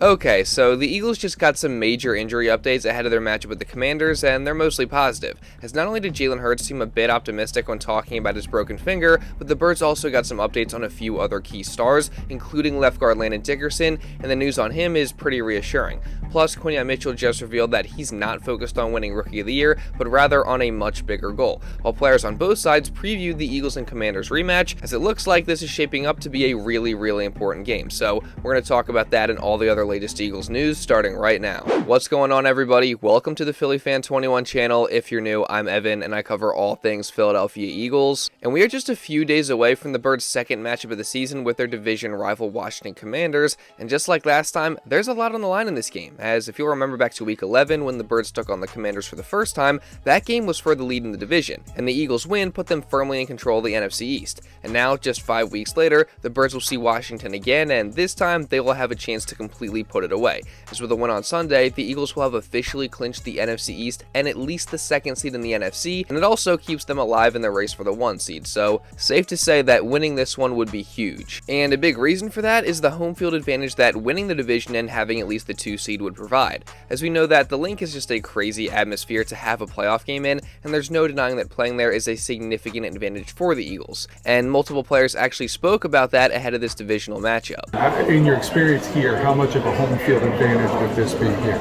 Okay, so the Eagles just got some major injury updates ahead of their matchup with the Commanders, and they're mostly positive, as not only did Jalen Hurts seem a bit optimistic when talking about his broken finger, but the Birds also got some updates on a few other key stars, including left guard Landon Dickerson, and the news on him is pretty reassuring. Plus, Quinyon Mitchell just revealed that he's not focused on winning Rookie of the Year, but rather on a much bigger goal, while players on both sides previewed the Eagles and Commanders rematch, as it looks like this is shaping up to be a really important game. So we're going to talk about that and all the other latest Eagles news starting right now. What's going on, everybody? Welcome to the Philly Fan 21 channel. If you're new, I'm Evan and I cover all things Philadelphia Eagles, and we are just a few days away from the Birds' second matchup of the season with their division rival Washington Commanders, and just like last time, there's a lot on the line in this game, as if you'll remember back to week 11 when the Birds took on the Commanders for the first time, that game was for the lead in the division, and the Eagles' win put them firmly in control of the NFC East. And now, just 5 weeks later, the Birds will see Washington again, and this time they will have a chance to completely put it away. As with a win on Sunday, the Eagles will have officially clinched the NFC East and at least the second seed in the NFC, and it also keeps them alive in the race for the 1 seed, so safe to say that winning this one would be huge. And a big reason for that is the home field advantage that winning the division and having at least the 2 seed would provide, as we know that the Link is just a crazy atmosphere to have a playoff game in, and there's no denying that playing there is a significant advantage for the Eagles, and multiple players actually spoke about that ahead of this divisional matchup. In your experience here, how much of a home field advantage would this be here?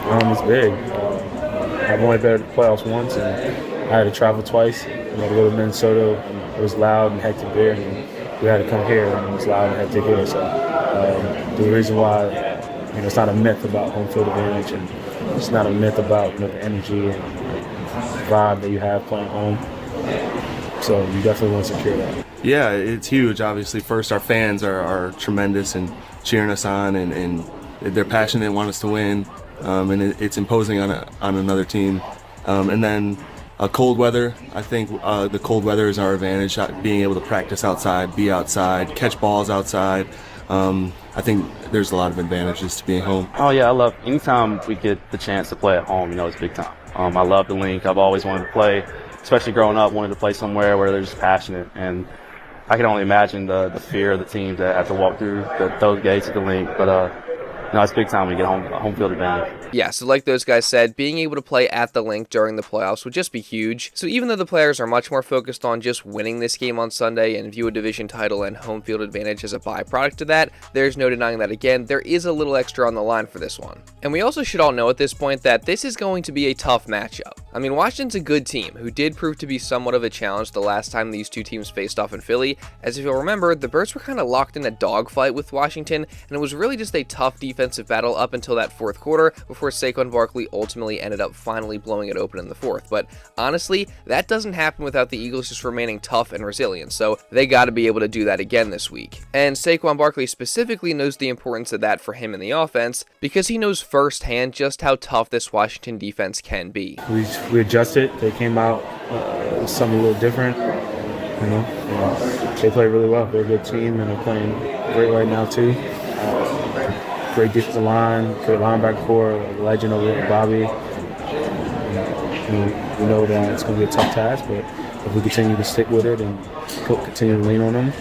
It's big. I've only been to the playoffs once, and I had to travel twice. To go to Minnesota, and it was loud and hectic there, and we had to come here, and it was loud and hectic here. So the reason why, it's not a myth about home field advantage, and it's not a myth about the energy and vibe that you have playing home. So you definitely want to secure that. Yeah, it's huge. Obviously, first, our fans are tremendous and cheering us on, and they're passionate, want us to win, and it's imposing on another team. And then cold weather. I think the cold weather is our advantage, being able to practice outside, be outside, catch balls outside. I think there's a lot of advantages to being home. Oh, yeah, I love anytime we get the chance to play at home, it's big time. I love the Link. I've always wanted to play, especially growing up, wanted to play somewhere where they're just passionate. And I can only imagine the fear of the teams that have to walk through those gates at the Link. But it's big time when you get home field advantage. Yeah, so like those guys said, being able to play at the Link during the playoffs would just be huge. So even though the players are much more focused on just winning this game on Sunday and view a division title and home field advantage as a byproduct of that, there's no denying that, again, there is a little extra on the line for this one. And we also should all know at this point that this is going to be a tough matchup. I mean, Washington's a good team who did prove to be somewhat of a challenge the last time these two teams faced off in Philly, as if you'll remember, the Birds were kind of locked in a dogfight with Washington, and it was really just a tough defensive battle up until that fourth quarter before Saquon Barkley ultimately ended up finally blowing it open in the fourth. But honestly, that doesn't happen without the Eagles just remaining tough and resilient, so they got to be able to do that again this week. And Saquon Barkley specifically knows the importance of that for him in the offense, because he knows firsthand just how tough this Washington defense can be. We adjusted. They came out something a little different. They play really well. They're a good team, and they're playing great right now too. Great defensive line, great linebacker core, a legend over there, Bobby. We know that it's going to be a tough task, but if we continue to stick with it and continue to lean on them,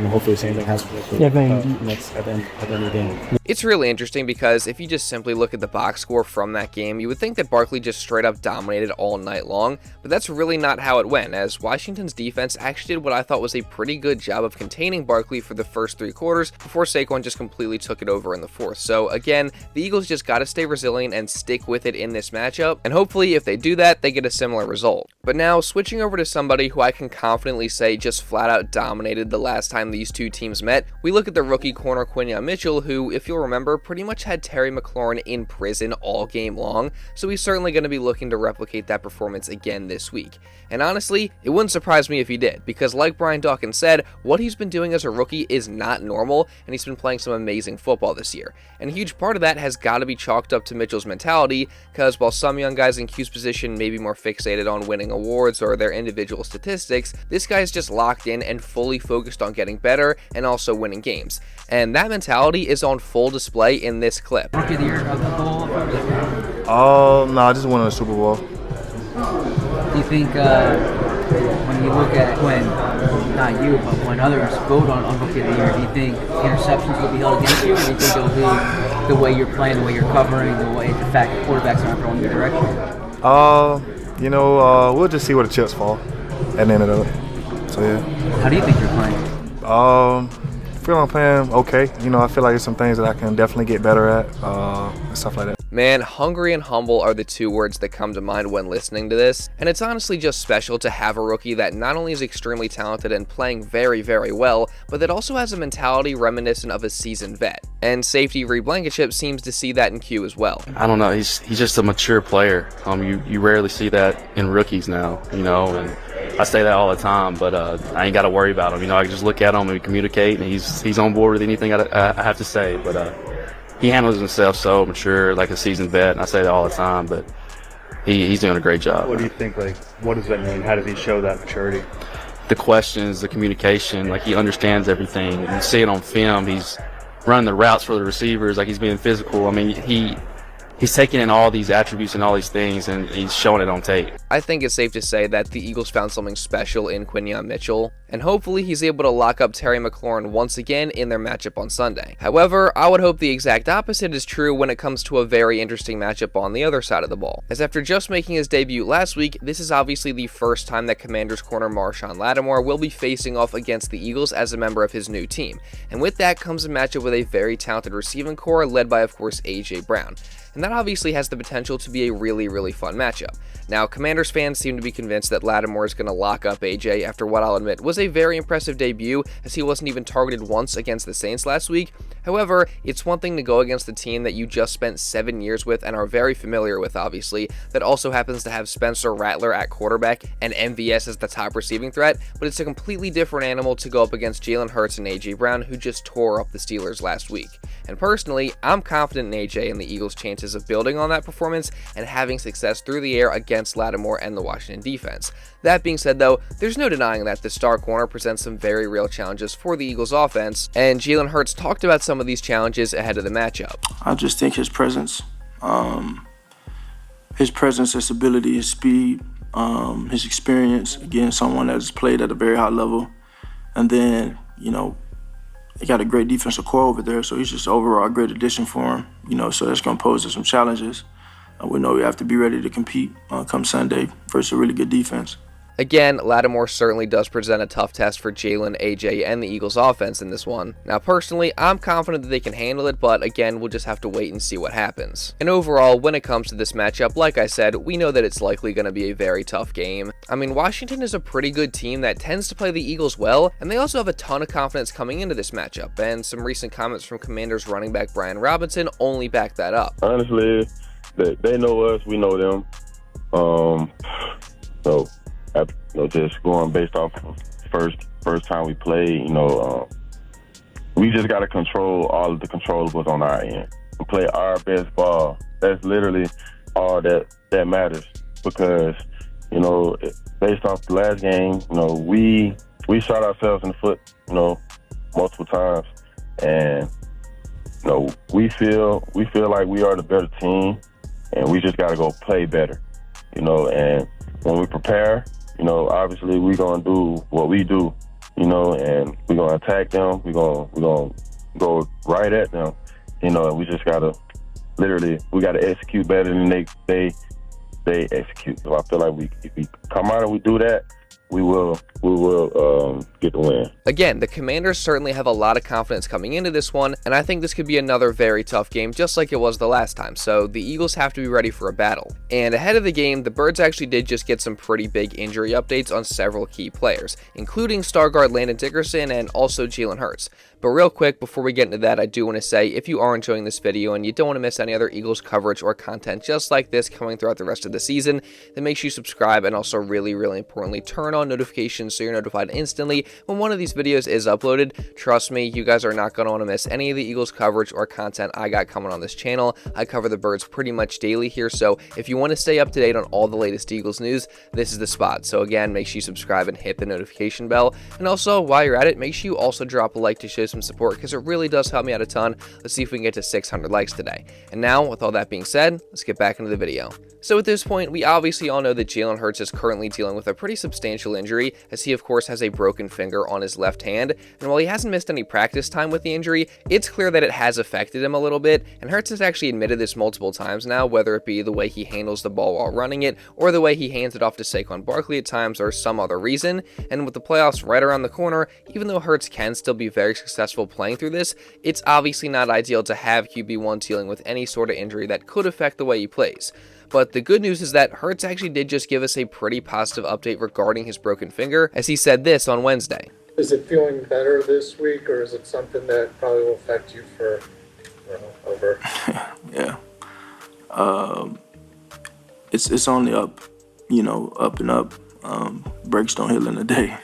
hopefully the same thing happens at the end of the game. It's really interesting because if you just simply look at the box score from that game, you would think that Barkley just straight up dominated all night long, but that's really not how it went, as Washington's defense actually did what I thought was a pretty good job of containing Barkley for the first 3 quarters before Saquon just completely took it over in the fourth. So again, the Eagles just got to stay resilient and stick with it in this matchup, and hopefully if they do that, they get a similar result. But now, switching over to somebody who I can confidently say just flat out dominated the last time these two teams met, we look at the rookie corner Quinyon Mitchell, who, if you'll remember, pretty much had Terry McLaurin in prison all game long, so he's certainly going to be looking to replicate that performance again this week. And honestly, it wouldn't surprise me if he did, because like Brian Dawkins said, what he's been doing as a rookie is not normal, and he's been playing some amazing football this year. And a huge part of that has got to be chalked up to Mitchell's mentality, because while some young guys in Q's position may be more fixated on winning awards or their individual statistics, this guy's just locked in and fully focused on getting better and also winning games. And that mentality is on full display in this clip. Rookie of the Year of the Bowl? No, I just won a Super Bowl. Do you think when you look at not you, but when others vote on Rookie of the Year, do you think interceptions will be held against you, or do you think it'll be the way you're playing, the way you're covering, the fact that quarterbacks aren't throwing your direction? We'll just see where the chips fall at the end of it. So, yeah. How do you think you're playing? I feel I'm playing okay. I feel like there's some things that I can definitely get better at and stuff like that. Man, hungry and humble are the two words that come to mind when listening to this, and it's honestly just special to have a rookie that not only is extremely talented and playing very, very well, but that also has a mentality reminiscent of a seasoned vet. And safety Blankenship seems to see that in Q as well. I don't know. He's just a mature player. You rarely see that in rookies now, and I say that all the time, but I ain't got to worry about him. I can just look at him and we communicate, and he's on board with anything I have to say. But he handles himself so mature, like a seasoned vet, and I say that all the time, but he's doing a great job. What do you think, what does that mean? How does he show that maturity? The questions, the communication, he understands everything. You see it on film. He's running the routes for the receivers, he's being physical. He's taking in all these attributes and all these things, and he's showing it on tape. I think it's safe to say that the Eagles found something special in Quinyon Mitchell, and hopefully he's able to lock up Terry McLaurin once again in their matchup on Sunday. However, I would hope the exact opposite is true when it comes to a very interesting matchup on the other side of the ball, as after just making his debut last week, this is obviously the first time that Commanders corner Marshon Lattimore will be facing off against the Eagles as a member of his new team, and with that comes a matchup with a very talented receiving core led by, of course, A.J. Brown. And that obviously has the potential to be a really, really fun matchup. Now, Commanders fans seem to be convinced that Lattimore is going to lock up AJ after what I'll admit was a very impressive debut, as he wasn't even targeted once against the Saints last week. However, it's one thing to go against the team that you just spent 7 years with and are very familiar with, obviously, that also happens to have Spencer Rattler at quarterback and MVS as the top receiving threat, but it's a completely different animal to go up against Jalen Hurts and A.J. Brown, who just tore up the Steelers last week. And personally, I'm confident in AJ and the Eagles' chances of building on that performance and having success through the air against Lattimore and the Washington defense. That being said, though, there's no denying that the star corner presents some very real challenges for the Eagles' offense, and Jalen Hurts talked about some of these challenges ahead of the matchup. I just think his presence, his ability, his speed, his experience, again, someone that's played at a very high level, and then, they got a great defensive core over there, so he's just overall a great addition for him, so that's going to pose us some challenges. We know we have to be ready to compete come Sunday versus a really good defense. Again, Lattimore certainly does present a tough test for Jalen, AJ, and the Eagles' offense in this one. Now, personally, I'm confident that they can handle it, but again, we'll just have to wait and see what happens. And overall, when it comes to this matchup, like I said, we know that it's likely going to be a very tough game. Washington is a pretty good team that tends to play the Eagles well, and they also have a ton of confidence coming into this matchup, and some recent comments from Commanders running back Brian Robinson only back that up. Honestly, they know us, we know them. Just going based off first time we played, we just got to control all of the controllables on our end and play our best ball. That's literally all that matters, because based off the last game, we shot ourselves in the foot, multiple times, and we feel like we are the better team, and we just got to go play better, and when we prepare, obviously we're going to do what we do, and we're going to attack them. We're going to go right at them, and we just got to we got to execute better than they execute. So I feel like if we come out and we do that, we will get the win. Again, the Commanders certainly have a lot of confidence coming into this one, and I think this could be another very tough game, just like it was the last time, so the Eagles have to be ready for a battle. And ahead of the game, the Birds actually did just get some pretty big injury updates on several key players, including star guard Landon Dickerson and also Jalen Hurts. But real quick, before we get into that, I do want to say, if you are enjoying this video and you don't want to miss any other Eagles coverage or content just like this coming throughout the rest of the season, then make sure you subscribe, and also really, really importantly, turn on notifications so you're notified instantly when one of these videos is uploaded. Trust me, you guys are not going to want to miss any of the Eagles coverage or content I got coming on this channel. I cover the Birds pretty much daily here, so if you want to stay up to date on all the latest Eagles news, this is the spot. So again, make sure you subscribe and hit the notification bell, and also while you're at it, make sure you also drop a like to show some support, because it really does help me out a ton. Let's see if we can get to 600 likes today. And now, with all that being said, let's get back into the video. So at this point, we obviously all know that Jalen Hurts is currently dealing with a pretty substantial potential injury, as he of course has a broken finger on his left hand, and while he hasn't missed any practice time with the injury, it's clear that it has affected him a little bit, and Hurts has actually admitted this multiple times now, whether it be the way he handles the ball while running it, or the way he hands it off to Saquon Barkley at times, or some other reason. And with the playoffs right around the corner, even though Hurts can still be very successful playing through this, it's obviously not ideal to have QB1 dealing with any sort of injury that could affect the way he plays. But the good news is that Hurts actually did just give us a pretty positive update regarding his broken finger, as he said this on Wednesday. Is it feeling better this week, or is it something that probably will affect you for over? Yeah. It's on the up, up and up. Breaks don't heal in a day,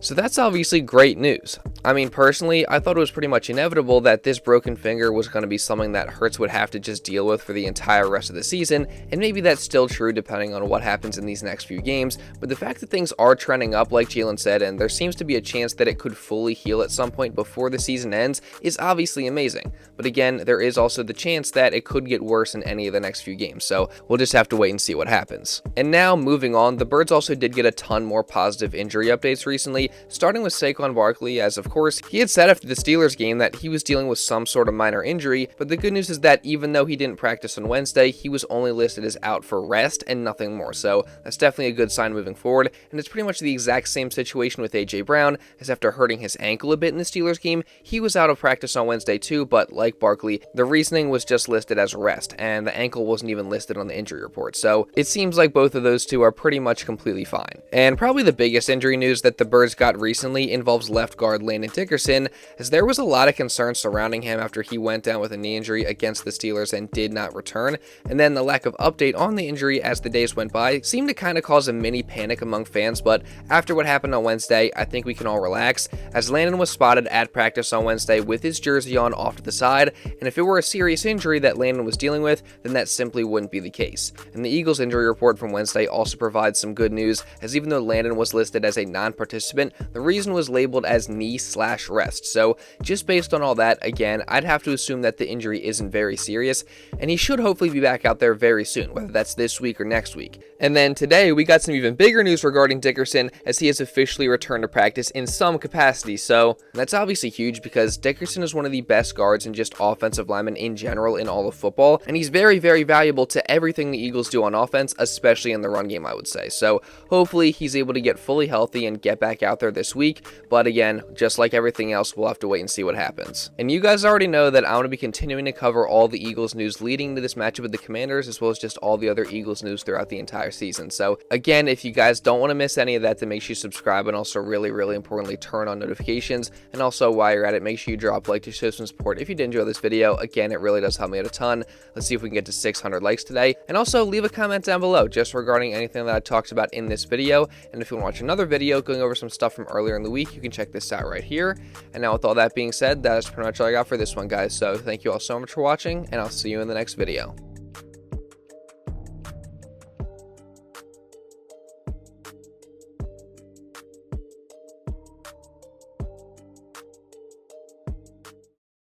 So that's obviously great news. I mean, personally, I thought it was pretty much inevitable that this broken finger was going to be something that Hurts would have to just deal with for the entire rest of the season, and maybe that's still true depending on what happens in these next few games, but the fact that things are trending up like Jalen said, and there seems to be a chance that it could fully heal at some point before the season ends, is obviously amazing. But again, there is also the chance that it could get worse in any of the next few games, so we'll just have to wait and see what happens. And now, moving on, the Birds also did get a ton more positive injury updates recently, starting with Saquon Barkley, as of course, he had said after the Steelers game that he was dealing with some sort of minor injury, but the good news is that even though he didn't practice on Wednesday, he was only listed as out for rest and nothing more, so that's definitely a good sign moving forward, and it's pretty much the exact same situation with AJ Brown, as after hurting his ankle a bit in the Steelers game, he was out of practice on Wednesday too, but like Barkley, the reasoning was just listed as rest, and the ankle wasn't even listed on the injury report, so it seems like both of those two are pretty much completely fine. And probably the biggest injury news that the Birds got recently involves left guard Landon Dickerson, as there was a lot of concern surrounding him after he went down with a knee injury against the Steelers and did not return, and then the lack of update on the injury as the days went by seemed to kind of cause a mini panic among fans, but after what happened on Wednesday, I think we can all relax, as Landon was spotted at practice on Wednesday with his jersey on off to the side, and if it were a serious injury that Landon was dealing with, then that simply wouldn't be the case. And the Eagles injury report from Wednesday also provides some good news, as even though Landon was listed as a non-participant, the reason was labeled as knee/rest. So just based on all that, again, I'd have to assume that the injury isn't very serious, and he should hopefully be back out there very soon, whether that's this week or next week. And then today, we got some even bigger news regarding Dickerson, as he has officially returned to practice in some capacity, so that's obviously huge because Dickerson is one of the best guards and just offensive linemen in general in all of football, and he's very, very valuable to everything the Eagles do on offense, especially in the run game, I would say. So hopefully he's able to get fully healthy and get back out there this week, but again, just like everything else, we'll have to wait and see what happens. And you guys already know that I'm going to be continuing to cover all the Eagles news leading to this matchup with the Commanders, as well as just all the other Eagles news throughout the entire season. So again, if you guys don't want to miss any of that, then make sure you subscribe, and also really, really importantly, turn on notifications. And also, while you're at it, make sure you drop a like to show some support if you did enjoy this video. Again, it really does help me out a ton. Let's see if we can get to 600 likes today. And also, leave a comment down below just regarding anything that I talked about in this video. And if you want to watch another video going over some stuff from earlier in the week, you can check this out right here. And now with all that being said, that is pretty much all I got for this one, guys. So thank you all so much for watching, and I'll see you in the next video.